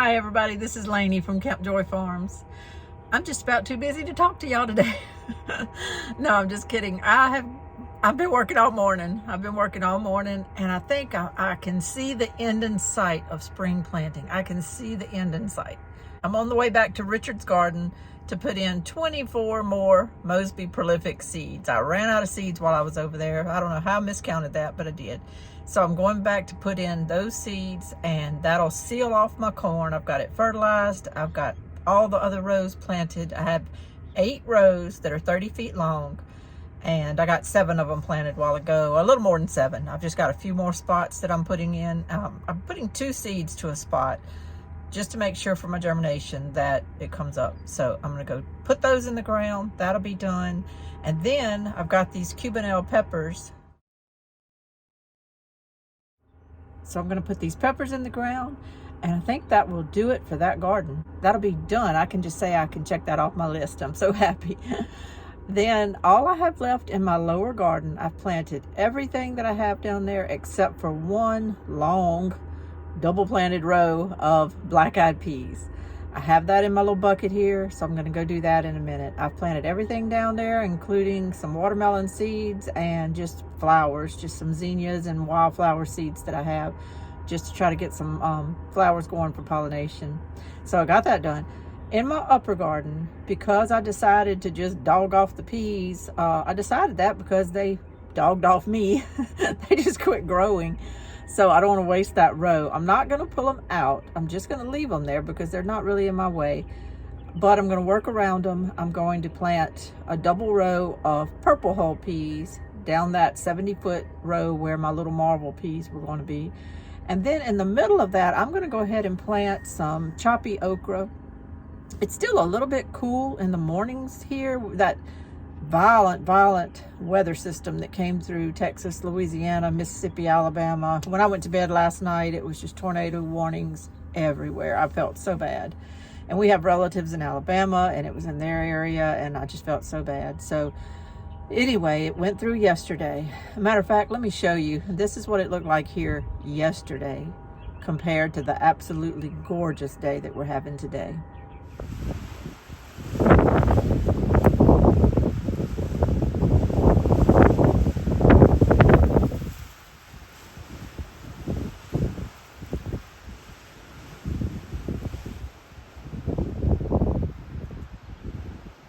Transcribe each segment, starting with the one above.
Hi everybody, this is Lainey from Camp Joy Farms. I'm just about too busy to talk to y'all today. No, I'm just kidding. I've been working all morning. And I think I can see the end in sight of spring planting. I can see the end in sight. I'm on the way back to Richard's garden to put in 24 more Mosby prolific seeds. I ran out of seeds while I was over there. I don't know how I miscounted that, but I did. So I'm going back to put in those seeds, and that'll seal off my corn. I've got it fertilized. I've got all the other rows planted. I have 8 rows that are 30 feet long, and I got 7 of them planted a while ago, a little more than 7. I've just got a few more spots that I'm putting in. I'm putting 2 seeds to a spot just to make sure for my germination that it comes up. So I'm gonna go put those in the ground. That'll be done. And then I've got these Cubanelle peppers. So I'm gonna put these peppers in the ground, and I think that will do it for that garden. That'll be done. I can just say I can check that off my list. I'm so happy. Then all I have left in my lower garden, I've planted everything that I have down there except for one long double planted row of black-eyed peas. I have that in my little bucket here, so I'm gonna go do that in a minute. I've planted everything down there, including some watermelon seeds and just flowers, just some zinnias and wildflower seeds that I have, just to try to get some flowers going for pollination. So I got that done. In my upper garden, because I decided to just dog off the peas, I decided that because they dogged off me. They just quit growing. So I don't want to waste that row. I'm not going to pull them out. I'm just going to leave them there because they're not really in my way. But I'm going to work around them. I'm going to plant a double row of purple hull peas down that 70-foot row where my little marble peas were going to be. And then in the middle of that, I'm going to go ahead and plant some choppy okra. It's still a little bit cool in the mornings here. That violent weather system that came through Texas, Louisiana, Mississippi, Alabama. When I went to bed last night, it was just tornado warnings everywhere. I felt so bad. And we have relatives in Alabama, and it was in their area, and I just felt so bad. So anyway, it went through yesterday. Matter of fact, let me show you. This is what it looked like here yesterday compared to the absolutely gorgeous day that we're having today.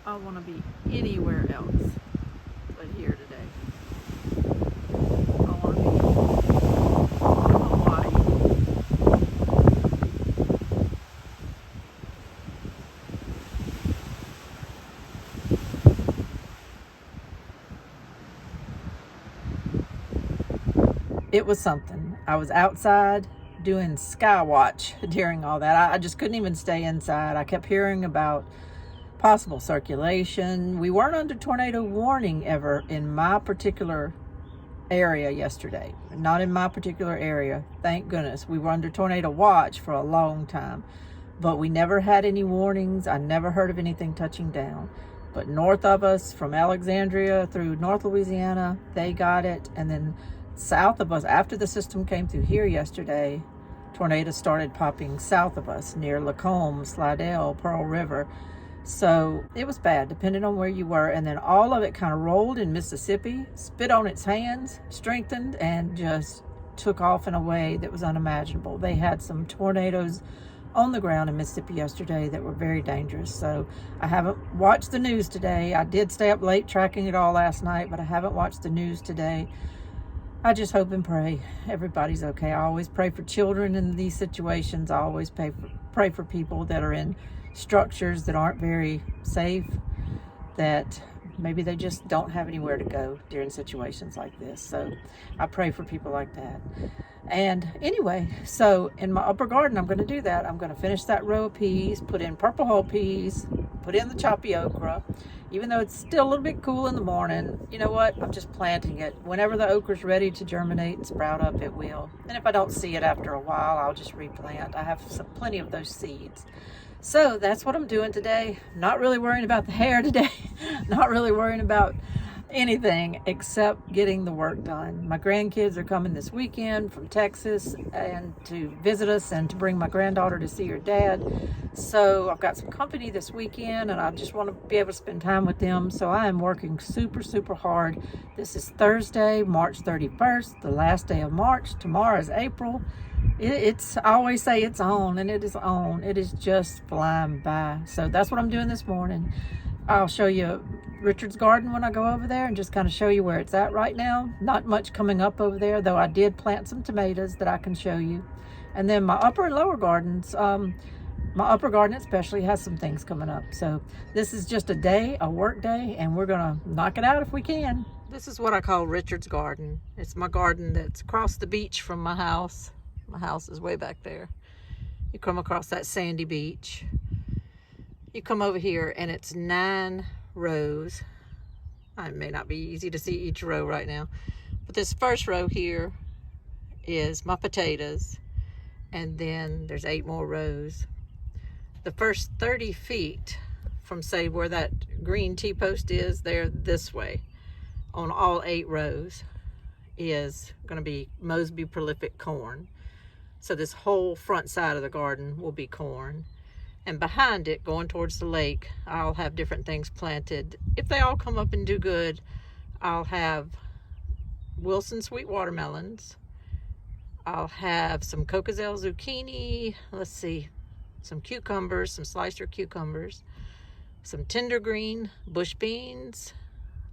I want to be anywhere else but here today. I want to be in Hawaii. It was something. I was outside doing sky watch during all that. I just couldn't even stay inside. I kept hearing about possible circulation. We weren't under tornado warning ever in my particular area yesterday. Not in my particular area, thank goodness. We were under tornado watch for a long time, but we never had any warnings. I never heard of anything touching down. But north of us, from Alexandria through North Louisiana, they got it. And then south of us, after the system came through here yesterday, tornadoes started popping south of us near Lacombe, Slidell, Pearl River. So it was bad, depending on where you were. And then all of it kind of rolled in Mississippi, spit on its hands, strengthened, and just took off in a way that was unimaginable. They had some tornadoes on the ground in Mississippi yesterday that were very dangerous. So I haven't watched the news today. I did stay up late tracking it all last night, but I haven't watched the news today. I just hope and pray everybody's okay. I always pray for children in these situations. I always pray for people that are in structures that aren't very safe, that maybe they just don't have anywhere to go during situations like this. So I pray for people like that. And anyway, so in my upper garden, I'm going to do that. I'm going to finish that row of peas, put in purple hull peas, put in the choppy okra. Even though it's still a little bit cool in the morning, you know what? I'm just planting it. Whenever the okra's ready to germinate and sprout up, it will. And if I don't see it after a while, I'll just replant. I have plenty of those seeds. So that's what I'm doing today. Not really worrying about the hair today. Not really worrying about anything except getting the work done. My grandkids are coming this weekend from Texas and to visit us and to bring my granddaughter to see her dad. So I've got some company this weekend and I just want to be able to spend time with them. So I am working super, super hard. This is Thursday, March 31st, the last day of March. Tomorrow is April. I always say it's on, and it is on. It is just flying by. So that's what I'm doing this morning. I'll show you Richard's garden when I go over there and just kind of show you where it's at right now. Not much coming up over there, though I did plant some tomatoes that I can show you. And then my upper and lower gardens, my upper garden especially has some things coming up. So this is just a work day, and we're gonna knock it out if we can. This is what I call Richard's garden. It's my garden that's across the beach from my house. My house is way back there. You come across that sandy beach. You come over here and it's 9 rows. It may not be easy to see each row right now, but this first row here is my potatoes, and then there's 8 more rows. The first 30 feet from, say, where that green T-post is there this way on all 8 rows is going to be Mosby prolific corn. So this whole front side of the garden will be corn. And behind it, going towards the lake, I'll have different things planted. If they all come up and do good, I'll have Wilson sweet watermelons. I'll have some Cocozelle zucchini. Let's see, some cucumbers, some slicer cucumbers, some tender green bush beans.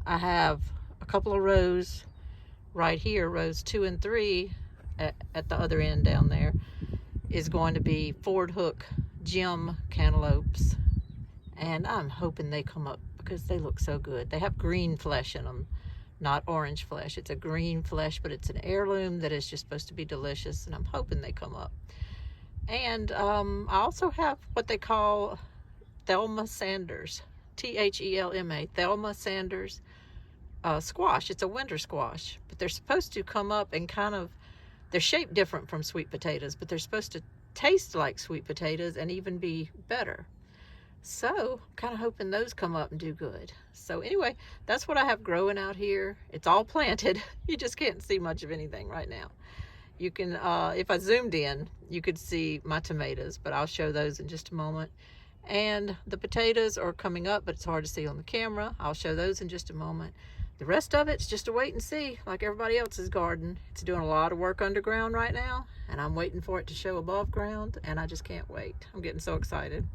I have a couple of rows right here, rows 2 and 3 at the other end down there is going to be Ford Hook Gem cantaloupes, and I'm hoping they come up because they look so good. They have green flesh in them, not orange flesh. It's a green flesh, but it's an heirloom that is just supposed to be delicious, and I'm hoping they come up. And I also have what they call Thelma Sanders, Thelma, Thelma Sanders squash. It's a winter squash, but they're supposed to come up and they're shaped different from sweet potatoes, but they're supposed to taste like sweet potatoes and even be better. So kind of hoping those come up and do good. So anyway, that's what I have growing out here. It's all planted. You just can't see much of anything right now. You can, if I zoomed in, you could see my tomatoes, but I'll show those in just a moment. And the potatoes are coming up, but it's hard to see on the camera. I'll show those in just a moment. The rest of it's just a wait and see, like everybody else's garden. It's doing a lot of work underground right now, and I'm waiting for it to show above ground, and I just can't wait. I'm getting so excited.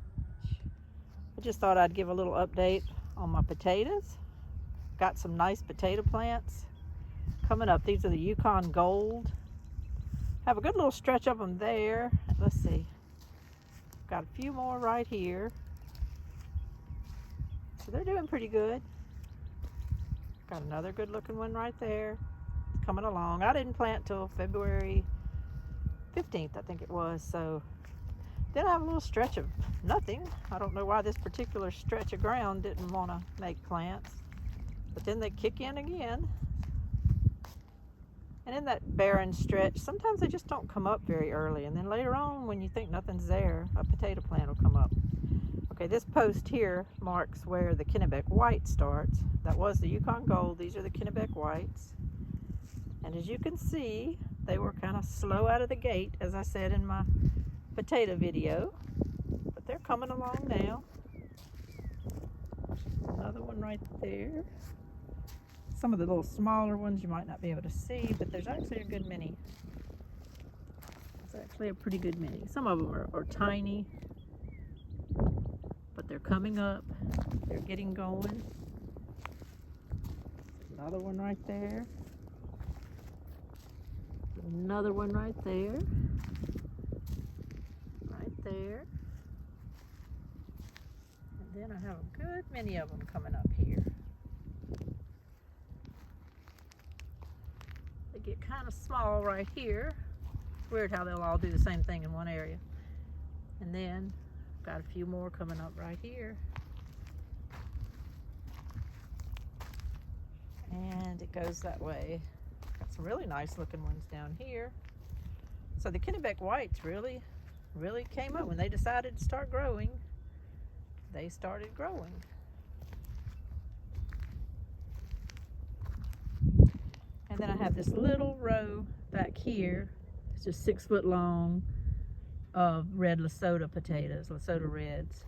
I just thought I'd give a little update on my potatoes. Got some nice potato plants coming up. These are the Yukon Gold. Have a good little stretch of them there. Let's see. Got a few more right here. So they're doing pretty good. Got another good looking one right there. Coming along. I didn't plant till February 15th, I think it was. So then I have a little stretch of nothing. I don't know why this particular stretch of ground didn't want to make plants. But then they kick in again. And in that barren stretch, sometimes they just don't come up very early. And then later on, when you think nothing's there, a potato plant will come up. Okay, this post here marks where the Kennebec White starts. That was the Yukon Gold. These are the Kennebec Whites. And as you can see, they were kind of slow out of the gate, as I said in my potato video. But they're coming along now. Another one right there. Some of the little smaller ones you might not be able to see, but there's actually a good many. It's actually a pretty good many. Some of them are tiny, but they're coming up. They're getting going. Another one right there. Another one right there. Right there. And then I have a good many of them coming up here. They get kind of small right here. It's weird how they'll all do the same thing in one area. And then got a few more coming up right here. And it goes that way. Got some really nice looking ones down here. So the Kennebec Whites really came up when they decided to start growing. They started growing. And then I have this little row back here. It's just 6 foot long of red Lesotho potatoes, Lesotho reds.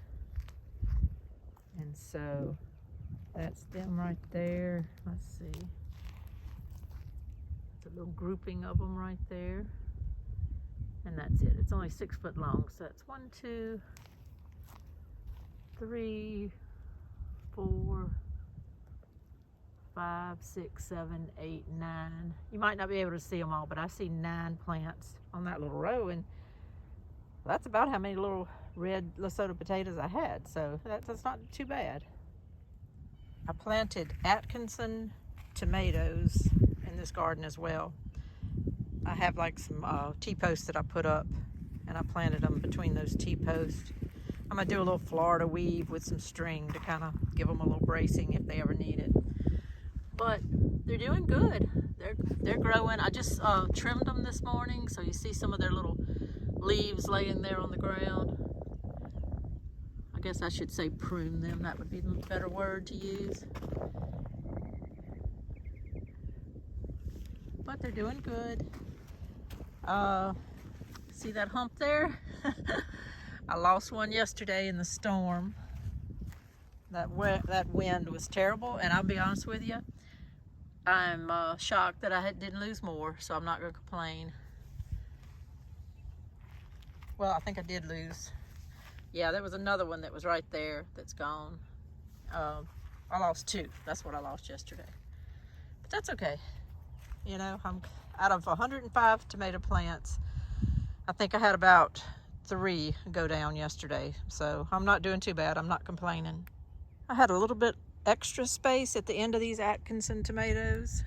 And so that's them right there. Let's see. It's a little grouping of them right there. And that's it. It's only 6 foot long. So that's 1, 2, 3, 4, 5, 6, 7, 8, 9. You might not be able to see them all, but I see 9 plants on that little row, and that's about how many little red Lesotho potatoes I had. So that's not too bad. I planted Atkinson tomatoes in this garden as well. I have like some T-posts that I put up, and I planted them between those T-posts. I'm gonna do a little Florida weave with some string to kind of give them a little bracing if they ever need it. But they're doing good. They're growing. I just trimmed them this morning, so you see some of their little leaves laying there on the ground. I guess I should say prune them. That would be the better word to use. But they're doing good. See that hump there? I lost one yesterday in the storm. That wind was terrible, and I'll be honest with you, I'm shocked that I didn't lose more, so I'm not going to complain. Well, I think I did lose. Yeah, there was another one that was right there that's gone. I lost 2. That's what I lost yesterday. But that's okay. You know, I'm out of 105 tomato plants, I think I had about 3 go down yesterday. So I'm not doing too bad. I'm not complaining. I had a little bit extra space at the end of these Atkinson tomatoes.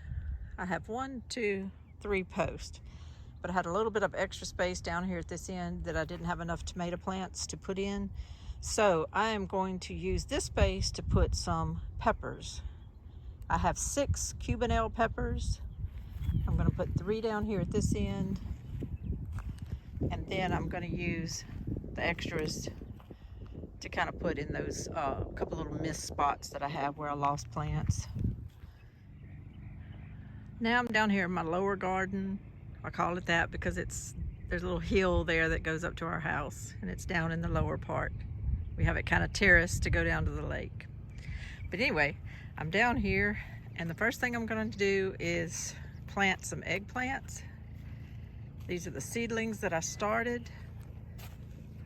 I have 1, 2, 3 posts, but I had a little bit of extra space down here at this end that I didn't have enough tomato plants to put in. So I am going to use this space to put some peppers. I have 6 Cubanelle peppers. I'm going to put 3 down here at this end, and then I'm going to use the extras to kind of put in those couple little missed spots that I have where I lost plants. Now I'm down here in my lower garden. I call it that because there's a little hill there that goes up to our house, and it's down in the lower part. We have it kind of terraced to go down to the lake. But anyway, I'm down here, and the first thing I'm going to do is plant some eggplants. These are the seedlings that I started.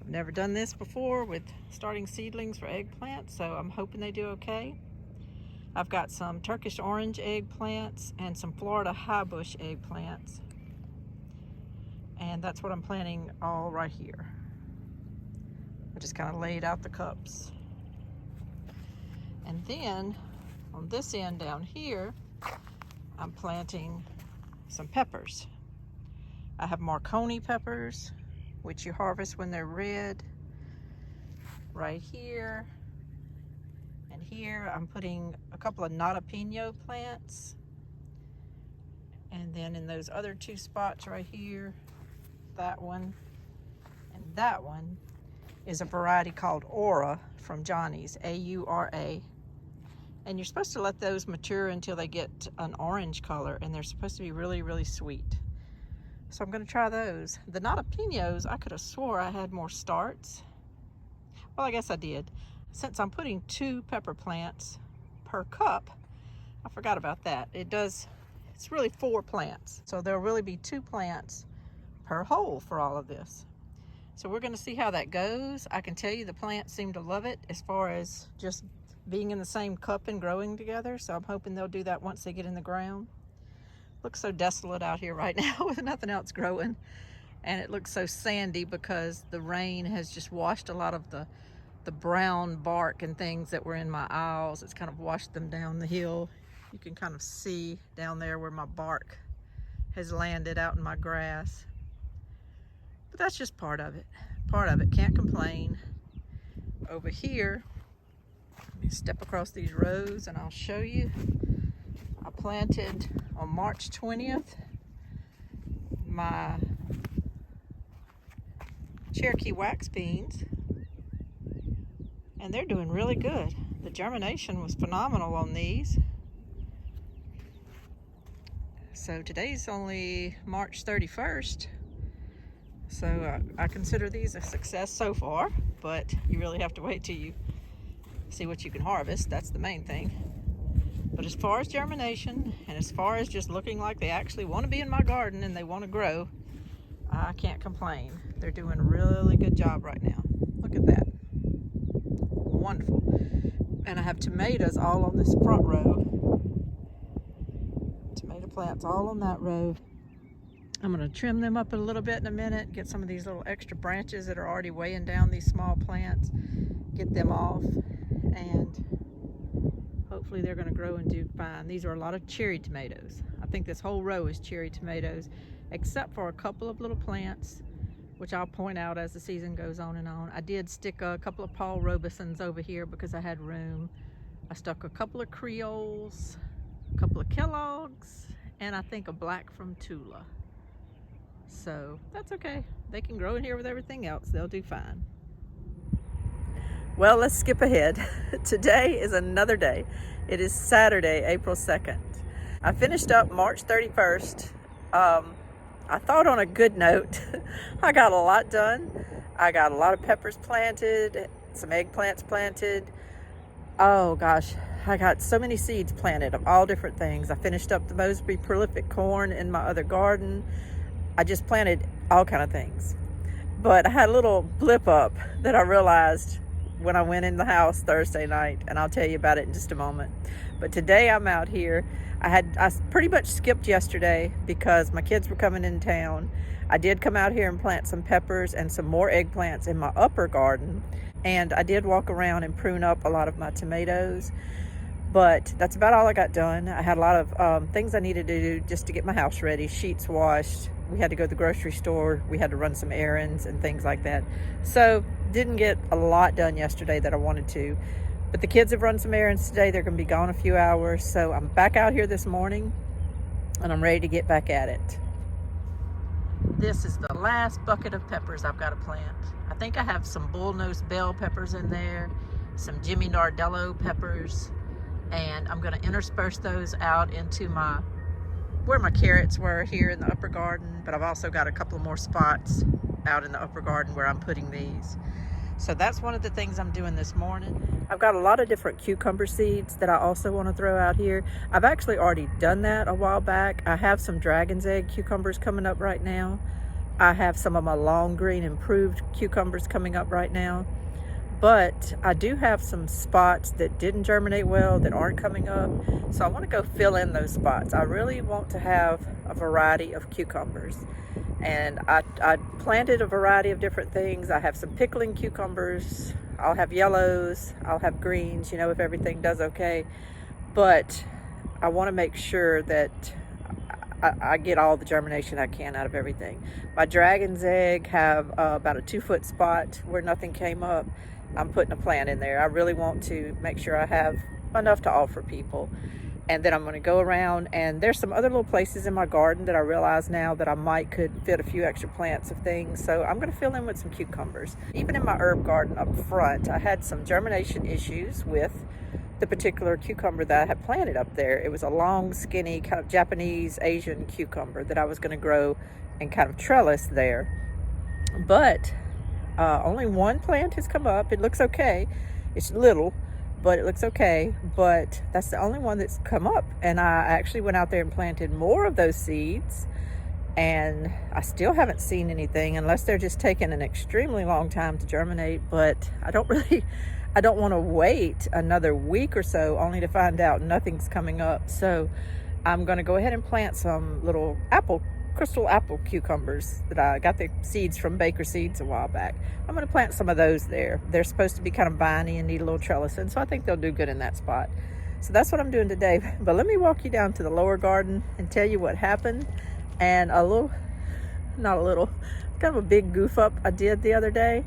I've never done this before with starting seedlings for eggplants, so I'm hoping they do okay. I've got some Turkish orange eggplants and some Florida high bush eggplants. And that's what I'm planting all right here. I just kind of laid out the cups. And then on this end down here, I'm planting some peppers. I have Marconi peppers, which you harvest when they're red, right here. And here I'm putting a couple of Notapino plants. And then in those other 2 spots right here, that one and that one is a variety called Aura from Johnny's, A-U-R-A. And you're supposed to let those mature until they get an orange color, and they're supposed to be really, really sweet. So I'm going to try those. The Notapinos, I could have swore I had more starts. Well, I guess I did. Since I'm putting 2 pepper plants per cup, I forgot about that. It's really 4 plants. So there'll really be 2 plants per hole for all of this. So we're going to see how that goes. I can tell you the plants seem to love it as far as just being in the same cup and growing together. So I'm hoping they'll do that once they get in the ground. Looks so desolate out here right now with nothing else growing, and it looks so sandy because the rain has just washed a lot of the brown bark and things that were in my aisles. It's kind of washed them down the hill. You can kind of see down there where my bark has landed out in my grass, but that's just part of it. Can't complain. Over here, let me step across these rows and I'll show you. I planted on March 20th my Cherokee wax beans, and they're doing really good. The germination was phenomenal on these. So today's only March 31st. So I consider these a success so far, but you really have to wait till you see what you can harvest. That's the main thing. But as far as germination, and as far as just looking like they actually want to be in my garden and they want to grow, I can't complain. They're doing a really good job right now. Look at that. Wonderful. And I have tomatoes all on this front row. Tomato plants all on that row. I'm going to trim them up a little bit in a minute, get some of these little extra branches that are already weighing down these small plants, get them off, and hopefully they're going to grow and do fine. These are a lot of cherry tomatoes. I think this whole row is cherry tomatoes, except for a couple of little plants, which I'll point out as the season goes on and on. I did stick a couple of Paul Robesons over here because I had room. I stuck a couple of Creoles, a couple of Kellogg's, and I think a black from Tula. So that's okay. They can grow in here with everything else. They'll do fine. Well, let's skip ahead. Today is another day. It is Saturday, April 2nd. I finished up March 31st. I thought on a good note. I got a lot done. I got a lot of peppers planted, some eggplants planted. Oh gosh, I got so many seeds planted of all different things. I finished up the Mosby prolific corn in my other garden. I just planted all kind of things. But I had a little blip up that I realized when I went in the house Thursday night, and I'll tell you about it in just a moment. But today I'm out here. I pretty much skipped yesterday because my kids were coming in town. I did come out here and plant some peppers and some more eggplants in my upper garden, and I did walk around and prune up a lot of my tomatoes, but that's about all I got done. I had a lot of things I needed to do just to get my house ready. Sheets washed, we had to go to the grocery store, we had to run some errands and things like that. So didn't get a lot done yesterday that I wanted to. But the kids have run some errands today. They're going to be gone a few hours. So I'm back out here this morning and I'm ready to get back at it. This is the last bucket of peppers I've got to plant. I think I have some bullnose bell peppers in there, some Jimmy Nardello peppers, and I'm going to intersperse those out into where my carrots were here in the upper garden, but I've also got a couple more spots out in the upper garden where I'm putting these. So that's one of the things I'm doing this morning. I've got a lot of different cucumber seeds that I also want to throw out here. I've actually already done that a while back. I have some dragon's egg cucumbers coming up right now. I have some of my long green improved cucumbers coming up right now. But I do have some spots that didn't germinate well that aren't coming up. So I want to go fill in those spots. I really want to have a variety of cucumbers. And I planted a variety of different things. I have some pickling cucumbers. I'll have yellows. I'll have greens, you know, if everything does okay. But I want to make sure that I get all the germination I can out of everything. My dragon's egg have about a 2-foot spot where nothing came up. I'm putting a plant in there. I really want to make sure I have enough to offer people. And then I'm going to go around, and there's some other little places in my garden that I realize now that I could fit a few extra plants of things. So I'm going to fill in with some cucumbers. Even in my herb garden up front, I had some germination issues with the particular cucumber that I had planted up there. It was a long, skinny, kind of Japanese Asian cucumber that I was going to grow and kind of trellis there. But only one plant has come up. It looks okay. It's little, but it looks okay. But that's the only one that's come up. And I actually went out there and planted more of those seeds, and I still haven't seen anything, unless they're just taking an extremely long time to germinate. But I don't want to wait another week or so only to find out nothing's coming up. So I'm going to go ahead and plant some little crystal apple cucumbers that I got the seeds from Baker Seeds a while back. I'm going to plant some of those there. They're supposed to be kind of viney and need a little trellising, so I think they'll do good in that spot. So that's what I'm doing today. But let me walk you down to the lower garden and tell you what happened, and kind of a big goof up I did the other day.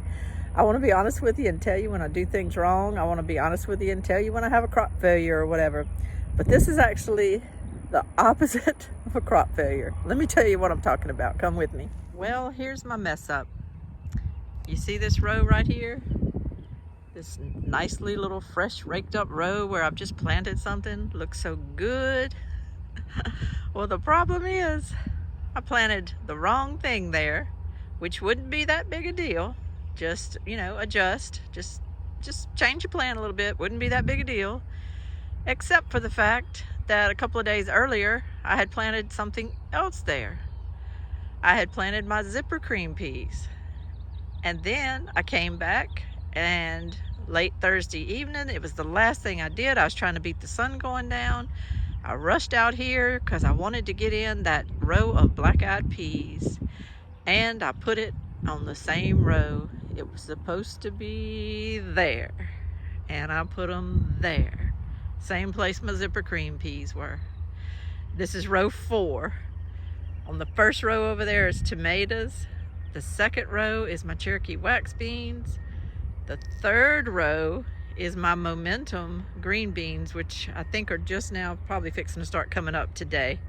I want to be honest with you and tell you when I do things wrong. I want to be honest with you and tell you when I have a crop failure or whatever. But this is actually the opposite of a crop failure. Let me tell you what I'm talking about. Come with me. Well, here's my mess up. You see this row right here? This nicely little fresh raked up row where I've just planted something. Looks so good. Well, the problem is I planted the wrong thing there, which wouldn't be that big a deal. Just, adjust, just change your plan a little bit. Wouldn't be that big a deal, except for the fact that a couple of days earlier, I had planted something else there. I had planted my zipper cream peas. And then I came back, and late Thursday evening, it was the last thing I did. I was trying to beat the sun going down. I rushed out here because I wanted to get in that row of black-eyed peas, and I put it on the same row. It was supposed to be there, and I put them there. Same place my zipper cream peas were. This is row 4. On the first row over there is tomatoes. The second row is my Cherokee wax beans. The third row is my momentum green beans, which I think are just now probably fixing to start coming up today.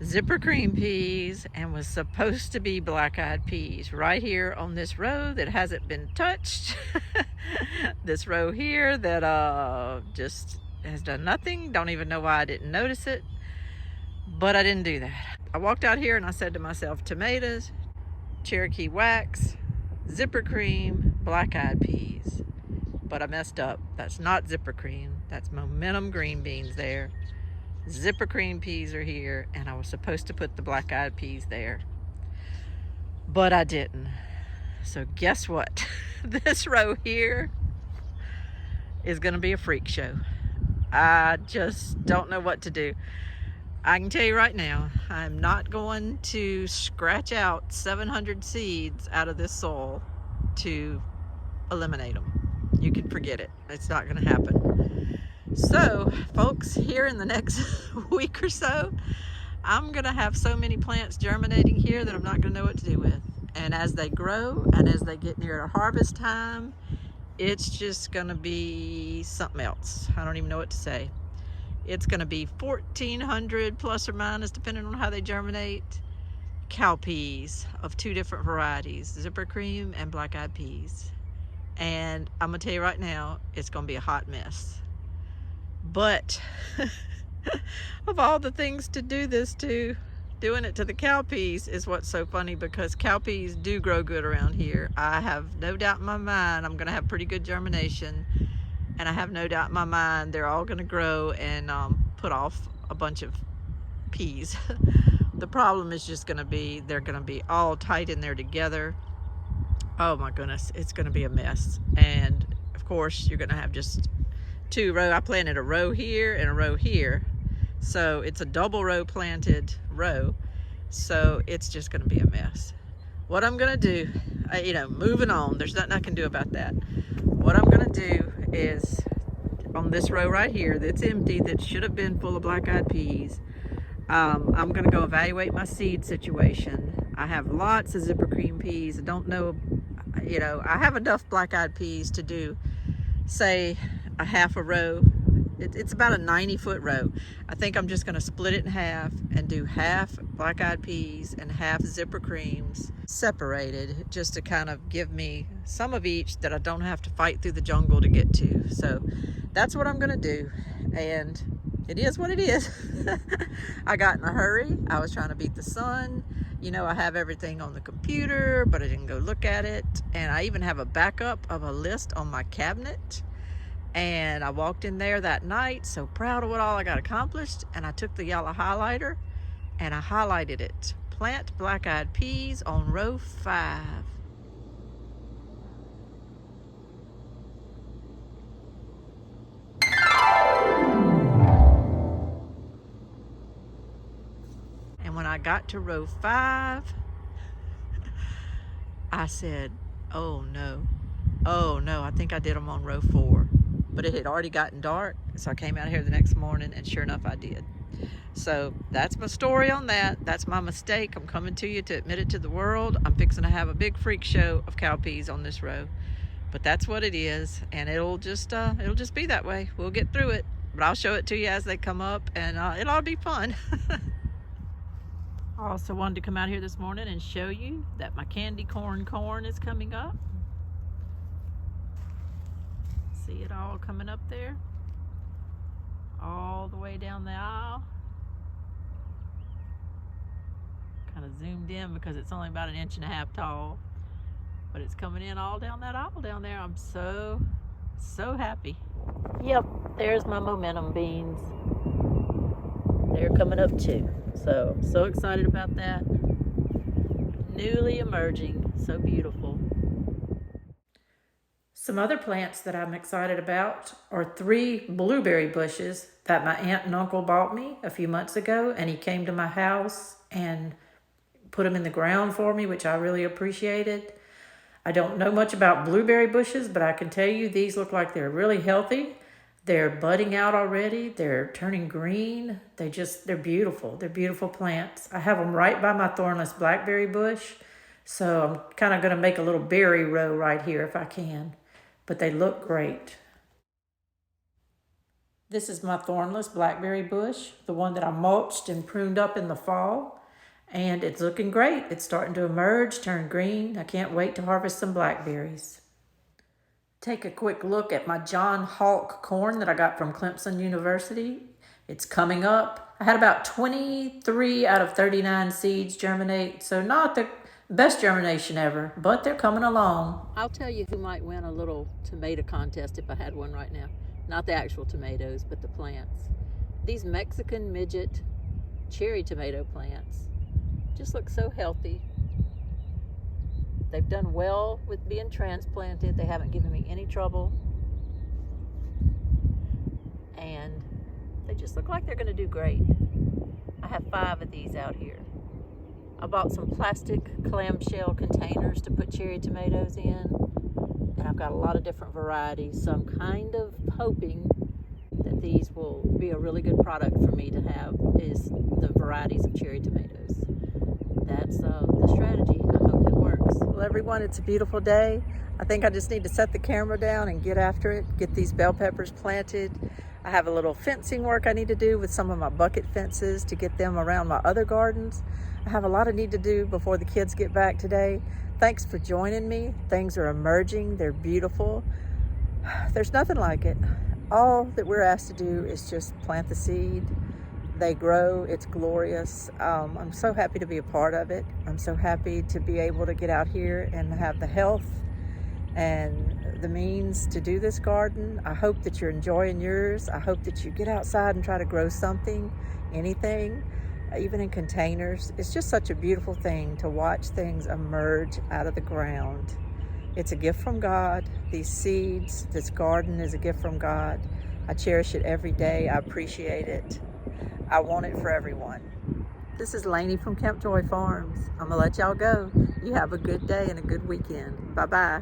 Zipper cream peas, and was supposed to be black-eyed peas right here on this row that hasn't been touched. This row here that just has done nothing. Don't even know why I didn't notice it, but I didn't do that. I walked out here and I said to myself, tomatoes, Cherokee wax, zipper cream, black-eyed peas. But I messed up. That's not zipper cream. That's momentum green beans there. Zipper cream peas are here, and I was supposed to put the black-eyed peas there, but I didn't. So guess what? This row here is gonna be a freak show. I just don't know what to do. I can tell you right now, I'm not going to scratch out 700 seeds out of this soil to eliminate them. You can forget it. It's not gonna happen. So, folks, here in the next week or so, I'm gonna have so many plants germinating here that I'm not gonna know what to do with. And as they grow, and as they get near harvest time, it's just gonna be something else. I don't even know what to say. It's gonna be 1,400 plus or minus, depending on how they germinate, cow peas of 2 different varieties, zipper cream and black-eyed peas. And I'm gonna tell you right now, it's gonna be a hot mess. But of all the things to do this to, doing it to the cow peas is what's so funny, because cow peas do grow good around here. I have no doubt in my mind I'm gonna have pretty good germination, and I have no doubt in my mind they're all gonna grow and put off a bunch of peas. The problem is just gonna be they're gonna be all tight in there together. Oh my goodness, it's gonna be a mess. And of course you're gonna have just 2 rows. I planted a row here and a row here, so it's a double row planted row, so it's just going to be a mess. What I'm going to do, moving on, there's nothing I can do about that. What I'm going to do is, on this row right here that's empty, that should have been full of black-eyed peas, I'm going to go evaluate my seed situation. I have lots of zipper cream peas. I don't know, I have enough black-eyed peas to do, say, a half a row. It's about a 90-foot row. I think I'm just going to split it in half and do half black-eyed peas and half zipper creams separated, just to kind of give me some of each that I don't have to fight through the jungle to get to. So that's what I'm going to do, and it is what it is. I got in a hurry. I was trying to beat the sun. I have everything on the computer, but I didn't go look at it, and I even have a backup of a list on my cabinet. And I walked in there that night, so proud of what all I got accomplished, and I took the yellow highlighter and I highlighted it. Plant black-eyed peas on row 5. And when I got to row 5, I said, oh no, I think I did them on row 4. But it had already gotten dark, so I came out here the next morning, and sure enough, I did. So that's my story on that. That's my mistake. I'm coming to you to admit it to the world. I'm fixing to have a big freak show of cow peas on this row. But that's what it is, and it'll just be that way. We'll get through it, but I'll show it to you as they come up, and it'll all be fun. I also wanted to come out here this morning and show you that my candy corn is coming up. See it all coming up there? all the way down the aisle. Kind of zoomed in because it's only about 1.5 inches tall, but it's coming in all down that aisle down there. I'm so happy. Yep, there's my momentum beans. They're coming up too. So excited about that. Newly emerging, so beautiful. Some other plants that I'm excited about are 3 blueberry bushes that my aunt and uncle bought me a few months ago, and he came to my house and put them in the ground for me, which I really appreciated. I don't know much about blueberry bushes, but I can tell you these look like they're really healthy. They're budding out already. They're turning green. They're beautiful. They're beautiful plants. I have them right by my thornless blackberry bush. So I'm kind of going to make a little berry row right here if I can. But they look great. This is my thornless blackberry bush, the one that I mulched and pruned up in the fall. And it's looking great. It's starting to emerge, turn green. I can't wait to harvest some blackberries. Take a quick look at my John Hawk corn that I got from Clemson University. It's coming up. I had about 23 out of 39 seeds germinate, so not the best germination ever, but they're coming along. I'll tell you who might win a little tomato contest if I had one right now. Not the actual tomatoes, but the plants. These Mexican midget cherry tomato plants just look so healthy. They've done well with being transplanted. They haven't given me any trouble. And they just look like they're going to do great. I have 5 of these out here. I bought some plastic clamshell containers to put cherry tomatoes in, and I've got a lot of different varieties, so I'm kind of hoping that these will be a really good product for me to have, is the varieties of cherry tomatoes. That's the strategy. I hope it works. Well, everyone, it's a beautiful day. I think I just need to set the camera down and get after it, get these bell peppers planted. I have a little fencing work I need to do with some of my bucket fences to get them around my other gardens. I have a lot of need to do before the kids get back today. Thanks for joining me. Things are emerging. They're beautiful. There's nothing like it. All that we're asked to do is just plant the seed. They grow. It's glorious. I'm so happy to be a part of it. I'm so happy to be able to get out here and have the health and the means to do this garden. I hope that you're enjoying yours. I hope that you get outside and try to grow something, anything, even in containers. It's just such a beautiful thing to watch things emerge out of the ground. It's a gift from God. These seeds, this garden is a gift from God. I cherish it every day. I appreciate it. I want it for everyone. This is Lainey from Camp Joy Farms. I'm gonna let y'all go. You have a good day and a good weekend. Bye-bye.